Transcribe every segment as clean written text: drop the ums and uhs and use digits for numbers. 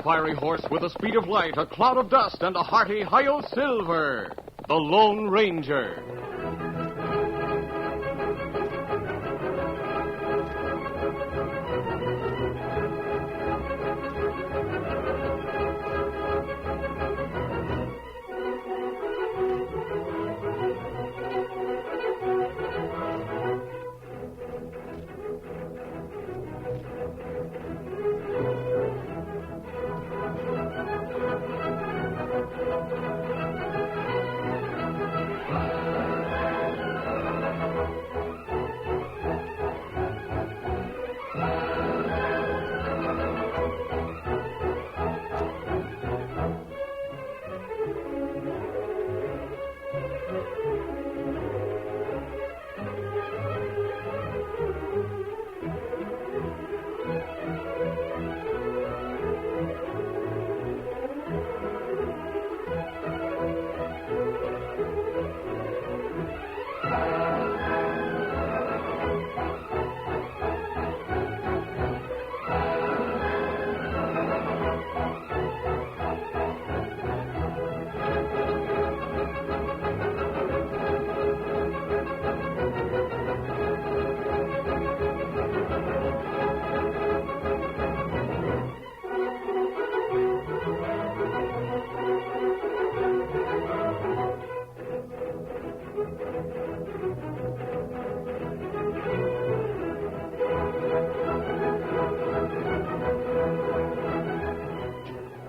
fiery horse with the speed of light, a cloud of dust, and a hearty Hi-Yo Silver, the Lone Ranger.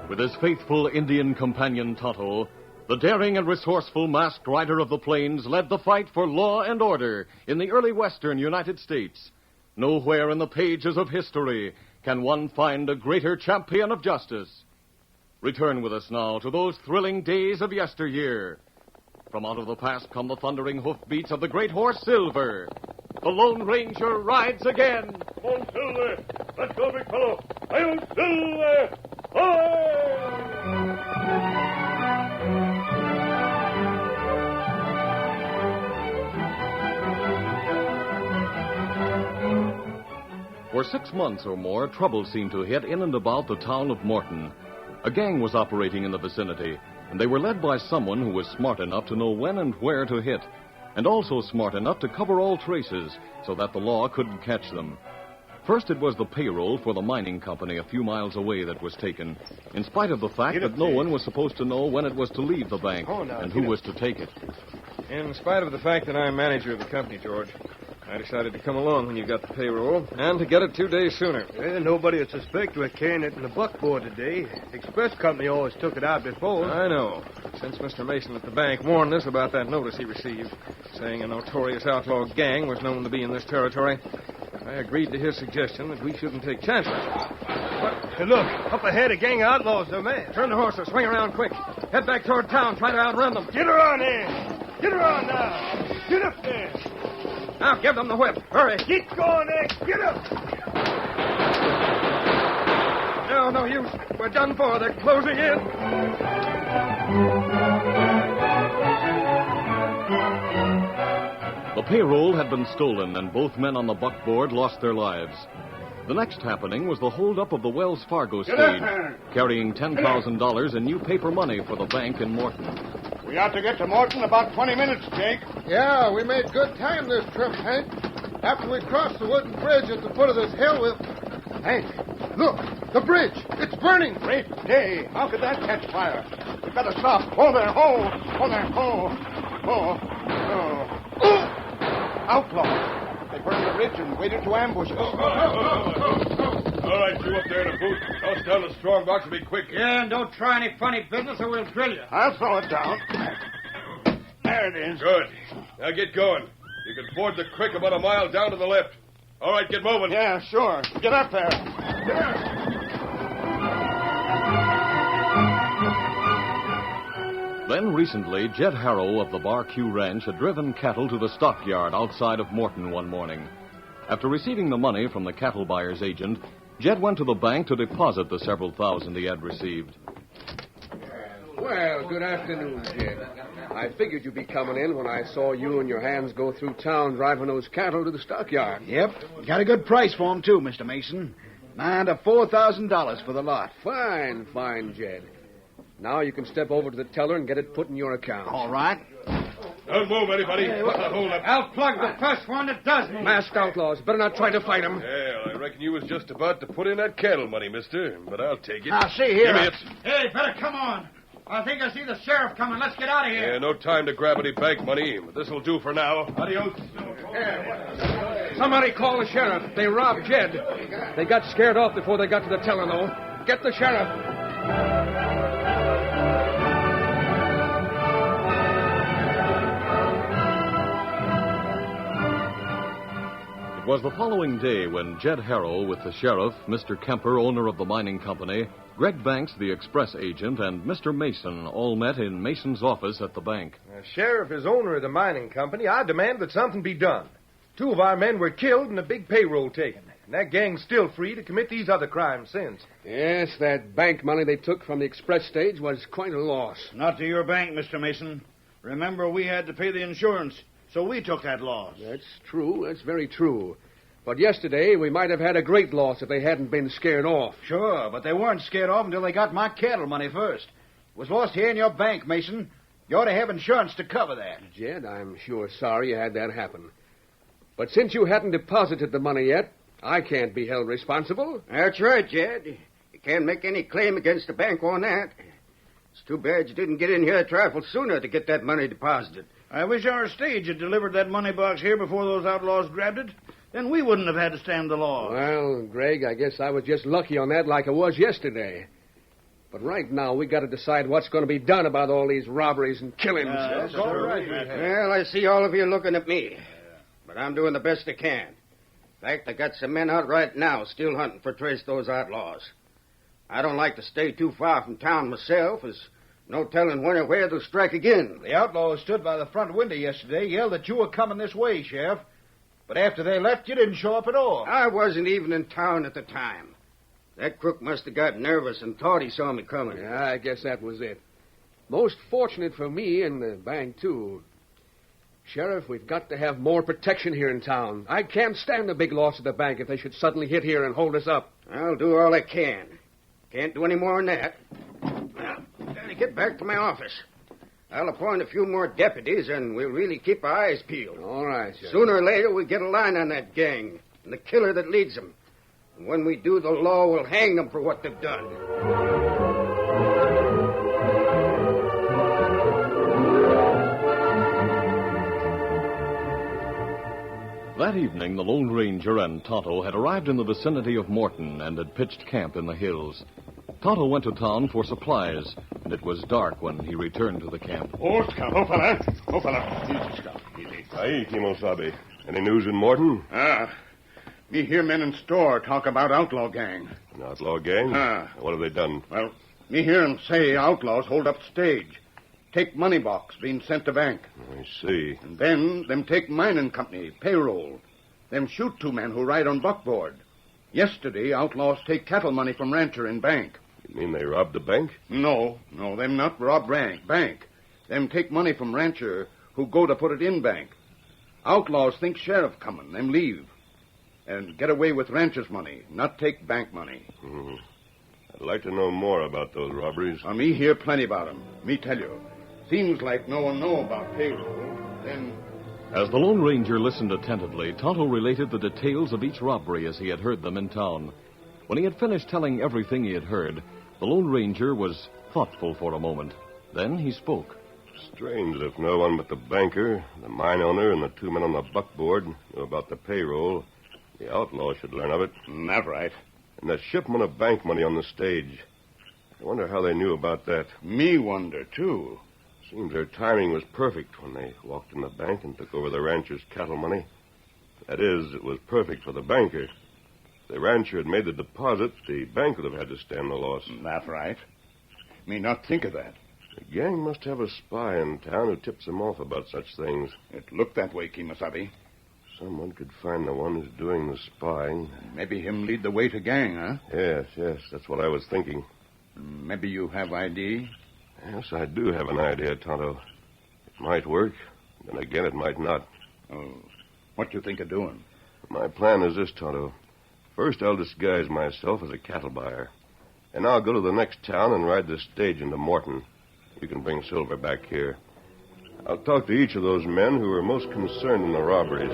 With his faithful Indian companion Tonto, the daring and resourceful masked rider of the plains led the fight for law and order in the early western United States. Nowhere in the pages of history can one find a greater champion of justice. Return with us now to those thrilling days of yesteryear. From out of the past come the thundering hoofbeats of the great horse Silver. The Lone Ranger rides again. Come on, Silver. Let's go, big fellow. Hi-Yo Silver! Hi! For 6 months or more, trouble seemed to hit in and about the town of Morton. A gang was operating in the vicinity, and they were led by someone who was smart enough to know when and where to hit, and also smart enough to cover all traces so that the law couldn't catch them. First, it was the payroll for the mining company a few miles away that was taken, in spite of the fact that no one was supposed to know when it was to leave the bank and who was to take it. In spite of the fact that I'm manager of the company, George, I decided to come along when you got the payroll, and to get it 2 days sooner. Well, nobody would suspect we're carrying it in the buckboard today. Express company always took it out before. I know. Since Mr. Mason at the bank warned us about that notice he received, saying a notorious outlaw gang was known to be in this territory, I agreed to his suggestion that we shouldn't take chances. But, hey, look, up ahead, a gang of outlaws are mad. Turn the horses, swing around quick. Head back toward town, try to outrun them. Get her on there. Get her on now. Get up there. Now, give them the whip. Hurry. Get going there. Get up. No use. We're done for. They're closing in. The payroll had been stolen, and both men on the buckboard lost their lives. The next happening was the holdup of the Wells Fargo stage, carrying $10,000 in new paper money for the bank in Morton. We ought to get to Morton about 20 minutes, Jake. Yeah, we made good time this trip, Hank. After we crossed the wooden bridge at the foot of this hill, Hank, look, the bridge. It's burning. Great day. How could that catch fire? We've got to stop. Hold there, hold. Hold there, hold. Oh. Outlaws. They burned the ridge and waited to ambush us. All right, you up there in the booth. Don't tell the strong box to be quick. Yeah, and don't try any funny business or we'll drill you. I'll throw it down. There it is. Good. Now get going. You can ford the creek about a mile down to the left. All right, get moving. Yeah, sure. Get up there. Then recently, Jed Harrow of the Bar Q Ranch had driven cattle to the stockyard outside of Morton one morning. After receiving the money from the Cattlebuyer's agent, Jed went to the bank to deposit the several thousand he had received. Well, good afternoon, Jed. I figured you'd be coming in when I saw you and your hands go through town driving those cattle to the stockyard. Yep. Got a good price for 'em, too, Mr. Mason. And $4,000 for the lot. Fine, Jed. Now you can step over to the teller and get it put in your account. All right. Don't move, anybody. What's the hold up? I'll plug the first one that does move. Masked outlaws. Better not try to fight them. Well, I reckon you was just about to put in that cattle money, mister. But I'll take it. Now, see here. Give me it. Hey, better come on. I think I see the sheriff coming. Let's get out of here. Yeah, no time to grab any bank money, but this'll do for now. Adios. Somebody call the sheriff. They robbed Jed. They got scared off before they got to the teller, though. Get the sheriff. It was the following day when Jed Harrell, with the sheriff, Mr. Kemper, owner of the mining company, Greg Banks, the express agent, and Mr. Mason all met in Mason's office at the bank. Sheriff is owner of the mining company. I demand that something be done. 2 of our men were killed and a big payroll taken. And that gang's still free to commit these other crimes since. Yes, that bank money they took from the express stage was quite a loss. Not to your bank, Mr. Mason. Remember, we had to pay the insurance, so we took that loss. That's true. That's very true. But yesterday, we might have had a great loss if they hadn't been scared off. Sure, but they weren't scared off until they got my cattle money first. It was lost here in your bank, Mason. You ought to have insurance to cover that. Jed, I'm sure sorry you had that happen. But since you hadn't deposited the money yet, I can't be held responsible. That's right, Jed. You can't make any claim against the bank on that. It's too bad you didn't get in here a trifle sooner to get that money deposited. I wish our stage had delivered that money box here before those outlaws grabbed it. Then we wouldn't have had to stand the law. Well, Greg, I guess I was just lucky on that like I was yesterday. But right now, we got to decide what's going to be done about all these robberies and killings. That's all right. Well, I see all of you looking at me. But I'm doing the best I can. In fact, I got some men out right now still hunting for trace those outlaws. I don't like to stay too far from town myself. There's no telling when or where they'll strike again. The outlaws stood by the front window yesterday, yelled that you were coming this way, Sheriff. But after they left, you didn't show up at all. I wasn't even in town at the time. That crook must have got nervous and thought he saw me coming. Yeah, I guess that was it. Most fortunate for me and the bank, too. Sheriff, we've got to have more protection here in town. I can't stand a big loss at the bank if they should suddenly hit here and hold us up. I'll do all I can. Can't do any more than that. Now, gotta get back to my office. I'll appoint a few more deputies, and we'll really keep our eyes peeled. All right, Sheriff. Sooner or later, we'll get a line on that gang and the killer that leads them. And when we do, the law will hang them for what they've done. That evening, the Lone Ranger and Tonto had arrived in the vicinity of Morton and had pitched camp in the hills. Tonto went to town for supplies, and it was dark when he returned to the camp. Oh, Scout. Oh, fella. Oh, fella. Easy, Scout. Easy. Aye, Kimosabe. Any news in Morton? Me hear men in store talk about outlaw gang. An outlaw gang? What have they done? Well, me hear 'em say outlaws hold up stage. Take money box being sent to bank. I see. And then them take mining company, payroll. Them shoot 2 men who ride on buckboard. Yesterday, outlaws take cattle money from rancher in bank. You mean they robbed the bank? No, them not rob bank. Them take money from rancher who go to put it in bank. Outlaws think sheriff coming, them leave. And get away with rancher's money, not take bank money. Mm-hmm. I'd like to know more about those robberies. Me hear plenty about 'em. Me tell you. Seems like no one know about payroll. Then... As the Lone Ranger listened attentively, Tonto related the details of each robbery as he had heard them in town. When he had finished telling everything he had heard, the Lone Ranger was thoughtful for a moment. Then he spoke. Strange if no one but the banker, the mine owner, and the 2 men on the buckboard knew about the payroll. The outlaw should learn of it. That's right. And the shipment of bank money on the stage. I wonder how they knew about that. Me wonder, too. Seems their timing was perfect when they walked in the bank and took over the rancher's cattle money. That is, it was perfect for the banker. If the rancher had made the deposit, the bank would have had to stand the loss. That's right. Me not think of that. The gang must have a spy in town who tips them off about such things. It looked that way, Kimasabi. Someone could find the one who's doing the spying. Maybe him lead the way to gang, huh? Yes, that's what I was thinking. Maybe you have ID? Yes, I do have an idea, Tonto. It might work, then again it might not. Oh, what you think of doing? My plan is this, Tonto. First, I'll disguise myself as a cattle buyer. And I'll go to the next town and ride the stage into Morton. You can bring Silver back here. I'll talk to each of those men who are most concerned in the robberies.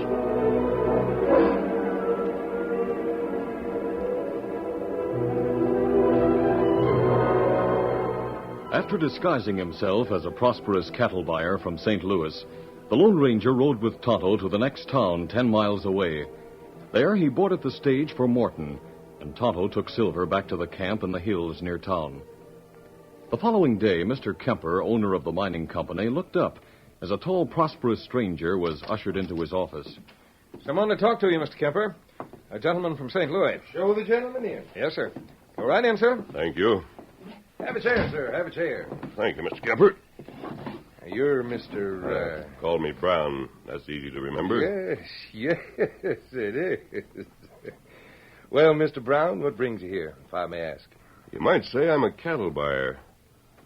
After disguising himself as a prosperous cattle buyer from St. Louis, the Lone Ranger rode with Tonto to the next town 10 miles away. There he boarded the stage for Morton, and Tonto took Silver back to the camp in the hills near town. The following day, Mr. Kemper, owner of the mining company, looked up as a tall, prosperous stranger was ushered into his office. Someone to talk to you, Mr. Kemper. A gentleman from St. Louis. Show the gentleman in. Yes, sir. Go right in, sir. Thank you. Have a chair, sir. Have a chair. Thank you, Mr. Kemper. You're Mr. Call me Brown. That's easy to remember. Yes, it is. Well, Mr. Brown, what brings you here, if I may ask? You might say I'm a cattle buyer.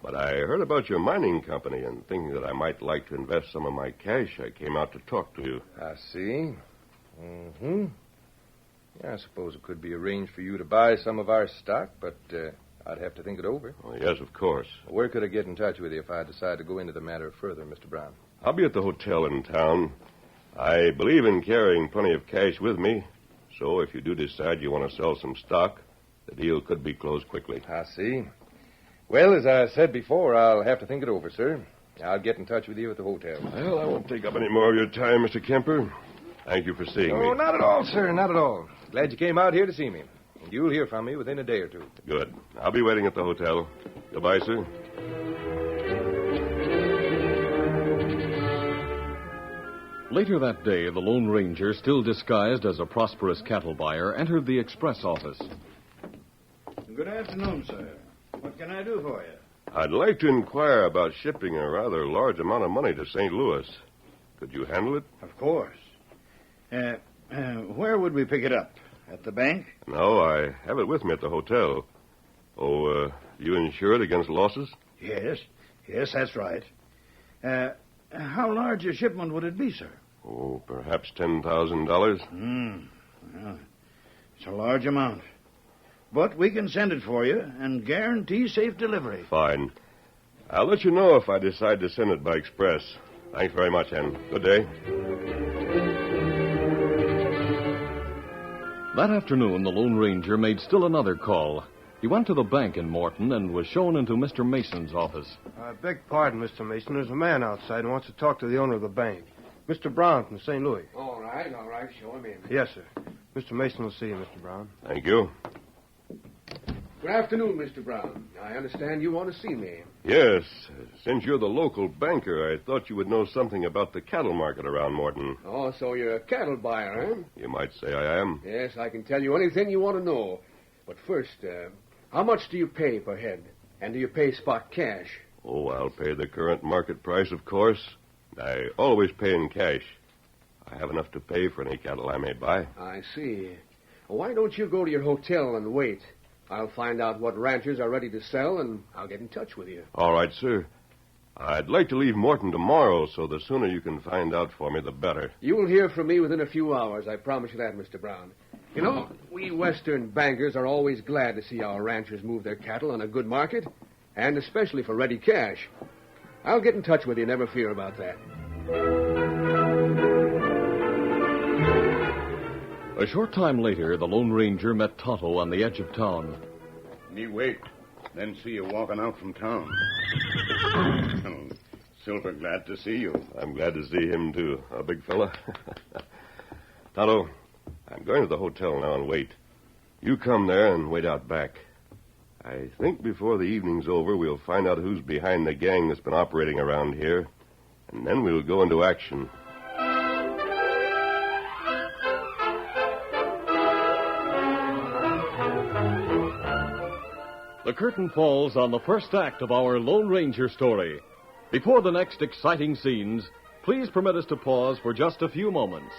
But I heard about your mining company, and thinking that I might like to invest some of my cash, I came out to talk to you. I see. Mm-hmm. Yeah, I suppose it could be arranged for you to buy some of our stock, but I'd have to think it over. Oh, yes, of course. Where could I get in touch with you if I decide to go into the matter further, Mr. Brown? I'll be at the hotel in town. I believe in carrying plenty of cash with me, so if you do decide you want to sell some stock, the deal could be closed quickly. I see. Well, as I said before, I'll have to think it over, sir. I'll get in touch with you at the hotel. Well, I won't take up any more of your time, Mr. Kemper. Thank you for seeing me. Oh, not at all, sir, not at all. Glad you came out here to see me. And you'll hear from me within a day or two. Good. I'll be waiting at the hotel. Goodbye, sir. Later that day, the Lone Ranger, still disguised as a prosperous cattle buyer, entered the express office. Good afternoon, sir. What can I do for you? I'd like to inquire about shipping a rather large amount of money to St. Louis. Could you handle it? Of course. Where would we pick it up? At the bank? No, I have it with me at the hotel. Oh, you insure it against losses? Yes, that's right. How large a shipment would it be, sir? Oh, perhaps $10,000. Well, it's a large amount. But we can send it for you and guarantee safe delivery. Fine. I'll let you know if I decide to send it by express. Thanks very much, Hen. Good day. That afternoon, the Lone Ranger made still another call. He went to the bank in Morton and was shown into Mr. Mason's office. I beg pardon, Mr. Mason. There's a man outside who wants to talk to the owner of the bank. Mr. Brown from St. Louis. All right. Show him in. Yes, sir. Mr. Mason will see you, Mr. Brown. Thank you. Good afternoon, Mr. Brown. I understand you want to see me. Yes. Since you're the local banker, I thought you would know something about the cattle market around Morton. Oh, so you're a cattle buyer, huh? You might say I am. Yes, I can tell you anything you want to know. But first, how much do you pay per head? And do you pay spot cash? Oh, I'll pay the current market price, of course. I always pay in cash. I have enough to pay for any cattle I may buy. I see. Why don't you go to your hotel and wait? I'll find out what ranchers are ready to sell, and I'll get in touch with you. All right, sir. I'd like to leave Morton tomorrow, so the sooner you can find out for me, the better. You'll hear from me within a few hours. I promise you that, Mr. Brown. You know, we Western bankers are always glad to see our ranchers move their cattle on a good market, and especially for ready cash. I'll get in touch with you, never fear about that. A short time later, the Lone Ranger met Tonto on the edge of town. Me wait, then see you walking out from town. Silver, glad to see you. I'm glad to see him, too, a big fella. Tonto, I'm going to the hotel now and wait. You come there and wait out back. I think before the evening's over, we'll find out who's behind the gang that's been operating around here, and then we'll go into action. The curtain falls on the first act of our Lone Ranger story. Before the next exciting scenes, please permit us to pause for just a few moments.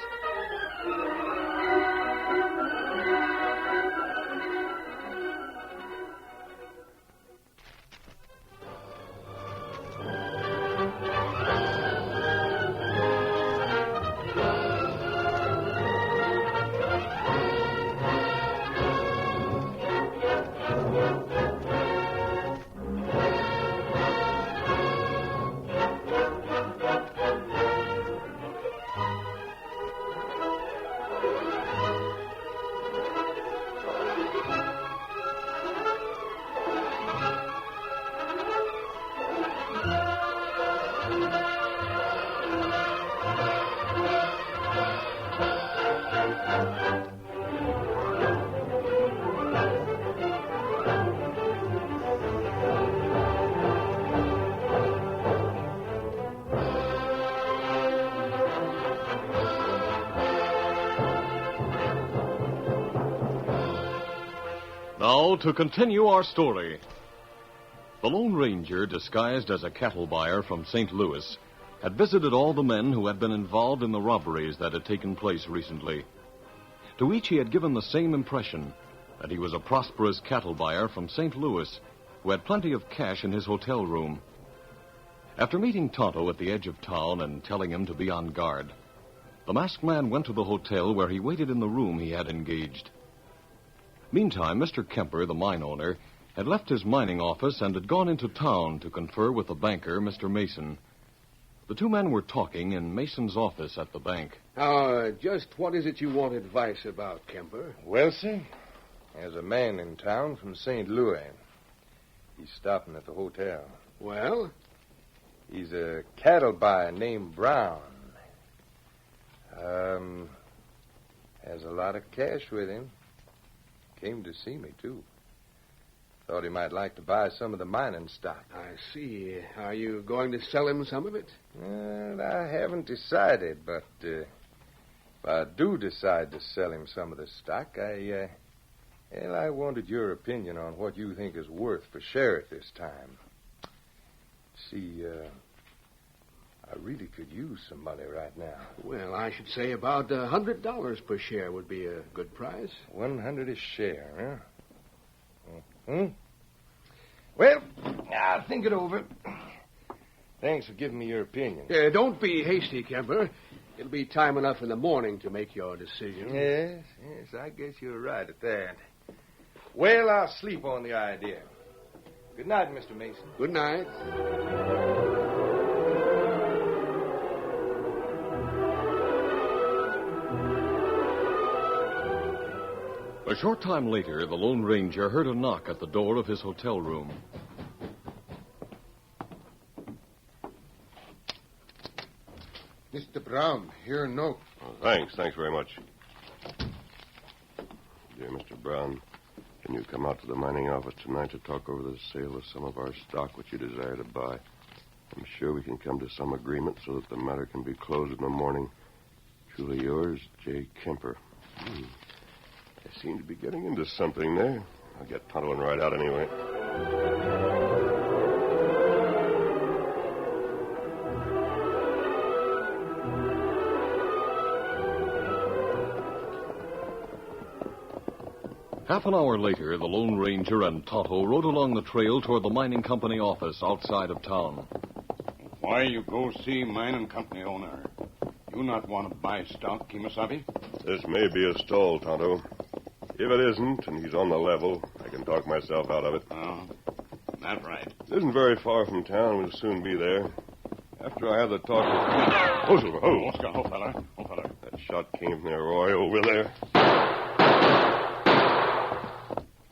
Now, to continue our story. The Lone Ranger, disguised as a cattle buyer from St. Louis, had visited all the men who had been involved in the robberies that had taken place recently. To each he had given the same impression, that he was a prosperous cattle buyer from St. Louis who had plenty of cash in his hotel room. After meeting Tonto at the edge of town and telling him to be on guard, the masked man went to the hotel where he waited in the room he had engaged. Meantime, Mr. Kemper, the mine owner, had left his mining office and had gone into town to confer with the banker, Mr. Mason. The two men were talking in Mason's office at the bank. Just what is it you want advice about, Kemper? Well, sir, there's a man in town from St. Louis. He's stopping at the hotel. Well? He's a cattle buyer named Brown. Has a lot of cash with him. Came to see me, too. Thought he might like to buy some of the mining stock. I see. Are you going to sell him some of it? Well, I haven't decided, but if I do decide to sell him some of the stock, I wanted your opinion on what you think is worth for Sheriff this time. See, I really could use some money right now. Well, I should say about $100 per share would be a good price. 100 a share, huh? Well, I'll think it over. Thanks for giving me your opinion. Don't be hasty, Kemper. It'll be time enough in the morning to make your decision. Yes, I guess you're right at that. Well, I'll sleep on the idea. Good night, Mr. Mason. Good night. A short time later, the Lone Ranger heard a knock at the door of his hotel room. Mr. Brown, here a note. Oh, thanks very much. Dear Mr. Brown, can you come out to the mining office tonight to talk over the sale of some of our stock which you desire to buy? I'm sure we can come to some agreement so that the matter can be closed in the morning. Truly yours, J. Kemper. I seem to be getting into something there. I'll get Tonto and ride out anyway. Half an hour later, the Lone Ranger and Tonto rode along the trail toward the mining company office outside of town. Why you go see mining company owner? You not want to buy stock, Kimasabi? This may be a stall, Tonto. If it isn't, and he's on the level, I can talk myself out of it. Oh, that's right. It isn't very far from town. We'll soon be there. After I have the talk with... Oh, Silver, oh. What's going on, fella? That shot came from their Roy over there.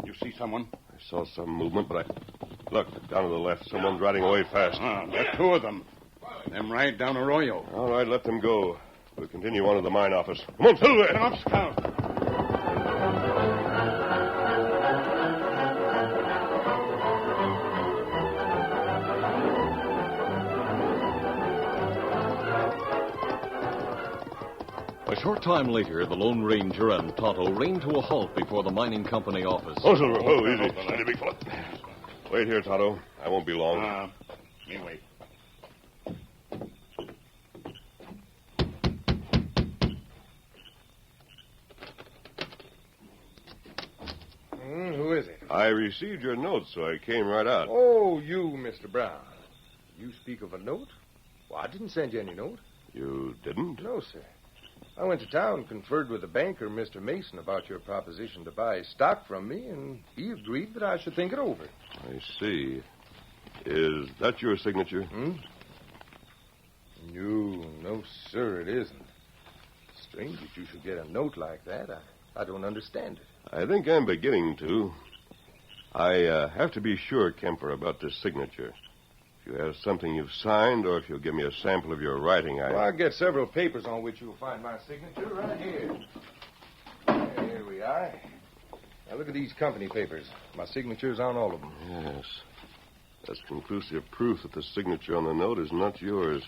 You see someone? I saw some movement, but Look, down to the left. Someone's riding away fast. There's two of them. Them ride down Arroyo. All right, let them go. We'll continue on to the mine office. Come on, Silver! Get up, Scout. A short time later, the Lone Ranger and Tonto reined to a halt before the mining company office. Oh, Silver. Oh, easy. Steady, big fella. Wait here, Tonto. I won't be long. Me wait. Who is it? I received your note, so I came right out. Oh, you, Mr. Brown. You speak of a note? Well, I didn't send you any note. You didn't? No, sir. I went to town and conferred with the banker, Mr. Mason, about your proposition to buy stock from me, and he agreed that I should think it over. I see. Is that your signature? No, sir, it isn't. Strange that you should get a note like that. I don't understand it. I think I'm beginning to. I have to be sure, Kemper, about this signature. If you have something you've signed, or if you'll give me a sample of your writing, Well, I'll get several papers on which you'll find my signature right here. Here we are. Now, look at these company papers. My signature's on all of them. Yes. That's conclusive proof that the signature on the note is not yours.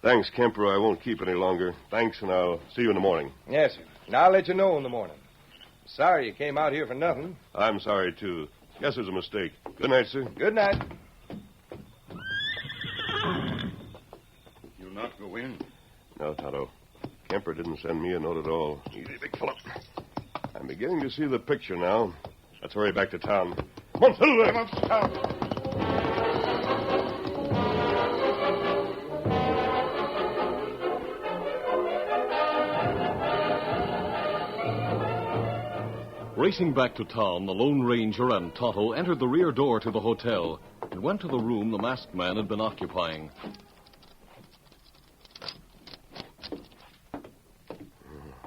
Thanks, Kemper. I won't keep any longer. Thanks, and I'll see you in the morning. Yes, sir. And I'll let you know in the morning. Sorry you came out here for nothing. I'm sorry, too. Guess it was a mistake. Good night, sir. Good night. You'll not go in. No, Tonto. Kemper didn't send me a note at all. Easy, big fellow. I'm beginning to see the picture now. Let's hurry back to town. Come on, settle there. Come on, town. Racing back to town, the Lone Ranger and Tonto entered the rear door to the hotel and went to the room the masked man had been occupying.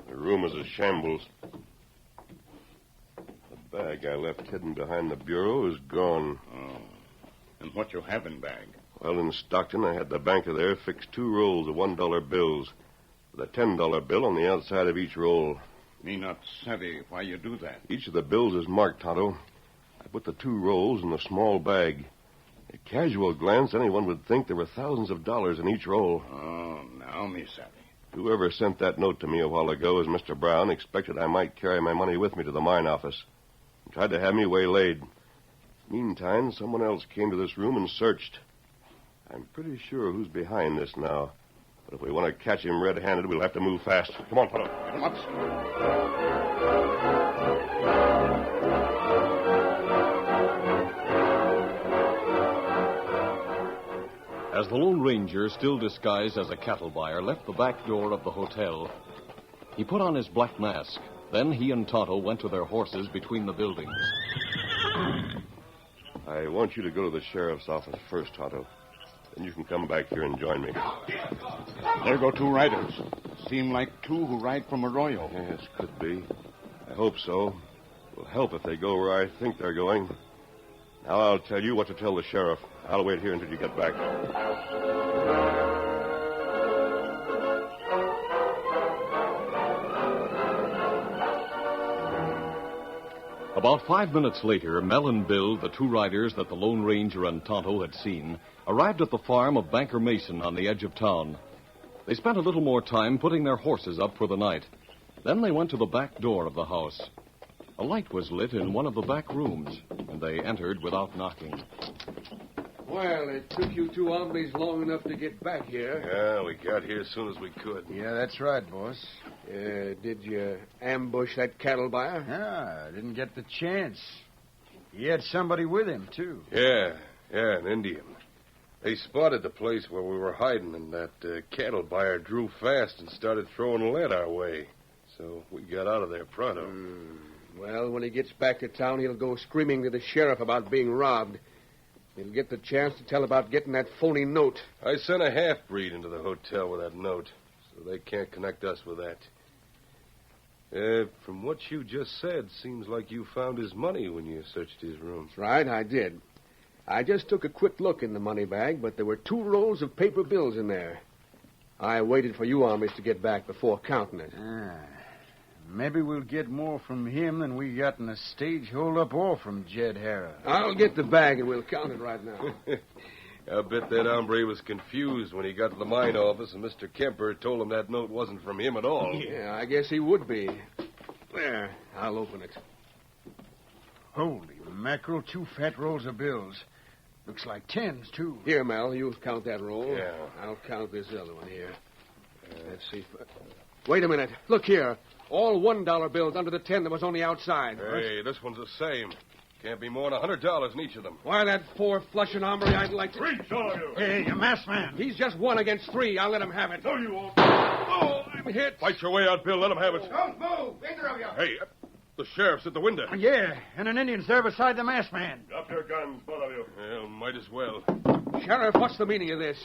The room is a shambles. The bag I left hidden behind the bureau is gone. Oh. And what you have in bag? Well, in Stockton, I had the banker there fix 2 rolls of $1 bills with a $10 bill on the outside of each roll. Me not savvy why you do that. Each of the bills is marked, Tonto. I put the 2 rolls in a small bag. At a casual glance, anyone would think there were thousands of dollars in each roll. Oh, now me savvy. Whoever sent that note to me a while ago as Mr. Brown expected I might carry my money with me to the mine office and tried to have me waylaid. Meantime, someone else came to this room and searched. I'm pretty sure who's behind this now. But if we want to catch him red-handed, we'll have to move fast. Come on, Tonto. Come up. As the Lone Ranger, still disguised as a cattle buyer, left the back door of the hotel, he put on his black mask. Then he and Tonto went to their horses between the buildings. I want you to go to the sheriff's office first, Tonto. Then you can come back here and join me. There go 2 riders. Seem like 2 who ride from Arroyo. Yes, could be. I hope so. It'll help if they go where I think they're going. Now I'll tell you what to tell the sheriff. I'll wait here until you get back. About 5 minutes later, Mel and Bill, the 2 riders that the Lone Ranger and Tonto had seen, arrived at the farm of Banker Mason on the edge of town. They spent a little more time putting their horses up for the night. Then they went to the back door of the house. A light was lit in one of the back rooms, and they entered without knocking. Well, it took you 2 hombres long enough to get back here. Yeah, we got here as soon as we could. Yeah, that's right, boss. Did you ambush that cattle buyer? Ah, I didn't get the chance. He had somebody with him, too. Yeah, an Indian. They spotted the place where we were hiding, and that cattle buyer drew fast and started throwing lead our way. So we got out of there pronto. Well, when he gets back to town, he'll go screaming to the sheriff about being robbed. He'll get the chance to tell about getting that phony note. I sent a half-breed into the hotel with that note, so they can't connect us with that. From what you just said, seems like you found his money when you searched his room. That's right, I did. I just took a quick look in the money bag, but there were 2 rolls of paper bills in there. I waited for you hombres to get back before counting it. Maybe we'll get more from him than we got in the stage hold-up or from Jed Harrah. I'll get the bag and we'll count it right now. I bet that hombre was confused when he got to the mine office and Mr. Kemper told him that note wasn't from him at all. Yeah, I guess he would be. There, I'll open it. Holy mackerel, 2 fat rolls of bills. Looks like 10s, too. Here, Mel, you count that roll. Yeah. I'll count this other one here. Let's see. Wait a minute. Look here. All $1 bills under the 10 that was on the outside. Hey, this one's the same. Can't be more than $100 in each of them. Why, that 4 flushing hombre, I'd like to... Reach, all of you! Hey, you masked man. He's just 1 against 3. I'll let him have it. No, you won't. Oh, I'm hit. Fight your way out, Bill. Let him have it. Don't move, either of you. Hey, the sheriff's at the window. Yeah, and an Indian's there beside the masked man. Drop your guns, both of you. Well, might as well. Sheriff, what's the meaning of this?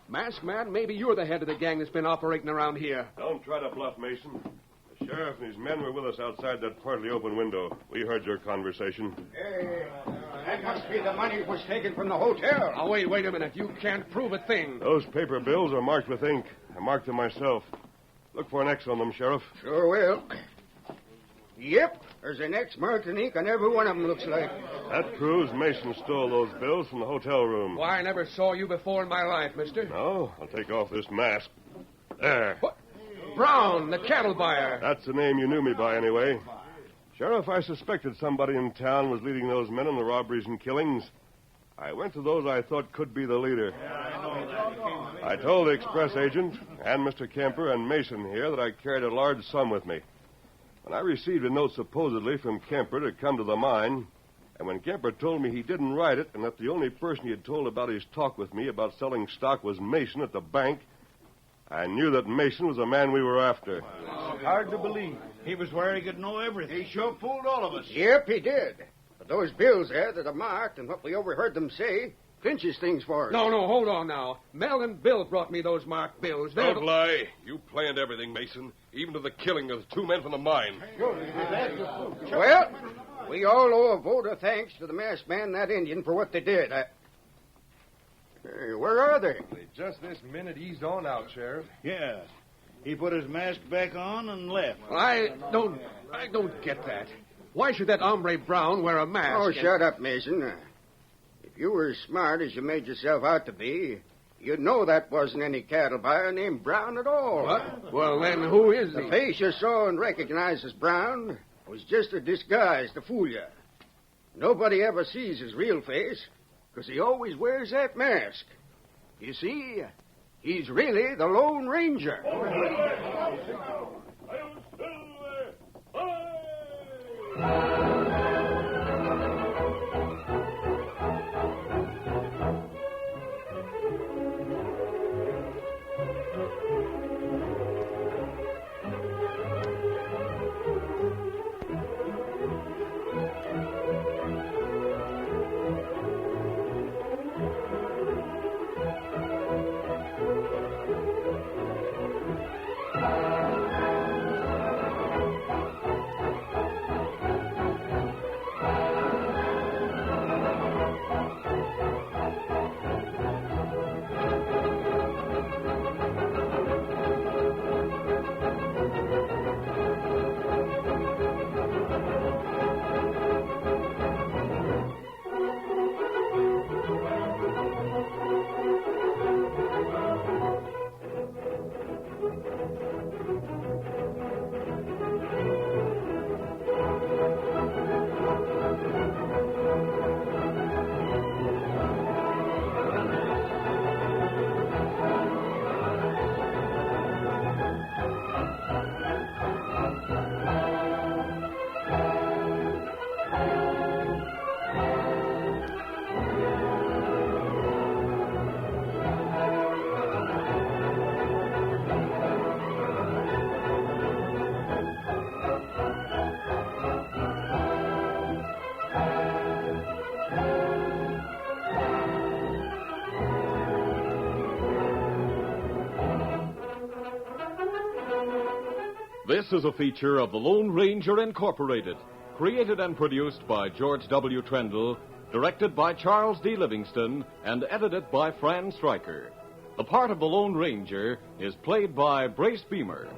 Masked man, maybe you're the head of the gang that's been operating around here. Don't try to bluff, Mason. The sheriff and his men were with us outside that partly open window. We heard your conversation. Hey, that must be the money was taken from the hotel. Now, wait a minute. You can't prove a thing. Those paper bills are marked with ink. I marked them myself. Look for an X on them, Sheriff. Sure will. Yep, there's an X marked in ink on every one of them, looks like. That proves Mason stole those bills from the hotel room. Why, I never saw you before in my life, mister. No, I'll take off this mask. There. What? Brown, the cattle buyer. That's the name you knew me by, anyway. Sheriff, I suspected somebody in town was leading those men in the robberies and killings. I went to those I thought could be the leader. I told the express agent and Mr. Kemper and Mason here that I carried a large sum with me. When I received a note supposedly from Kemper to come to the mine, and when Kemper told me he didn't write it and that the only person he had told about his talk with me about selling stock was Mason at the bank, I knew that Mason was the man we were after. Hard to believe. He was where he could know everything. He sure fooled all of us. Yep, he did. But those bills there that are marked and what we overheard them say clinches things for us. No, hold on now. Mel and Bill brought me those marked bills. Don't lie. You planned everything, Mason, even to the killing of the two men from the mine. Well, we all owe a vote of thanks to the masked man and that Indian for what they did. Hey, where are they? They just this minute eased on out, Sheriff. Yeah. He put his mask back on and left. Well, I don't get that. Why should that hombre Brown wear a mask? Oh, shut up, Mason. If you were as smart as you made yourself out to be, you'd know that wasn't any cattle buyer named Brown at all. What? Well, then who is he? The face you saw and recognized as Brown was just a disguise to fool you. Nobody ever sees his real face because he always wears that mask. You see, he's really the Lone Ranger. This is a feature of the Lone Ranger Incorporated, created and produced by George W. Trendle, directed by Charles D. Livingston, and edited by Fran Stryker. The part of the Lone Ranger is played by Brace Beamer.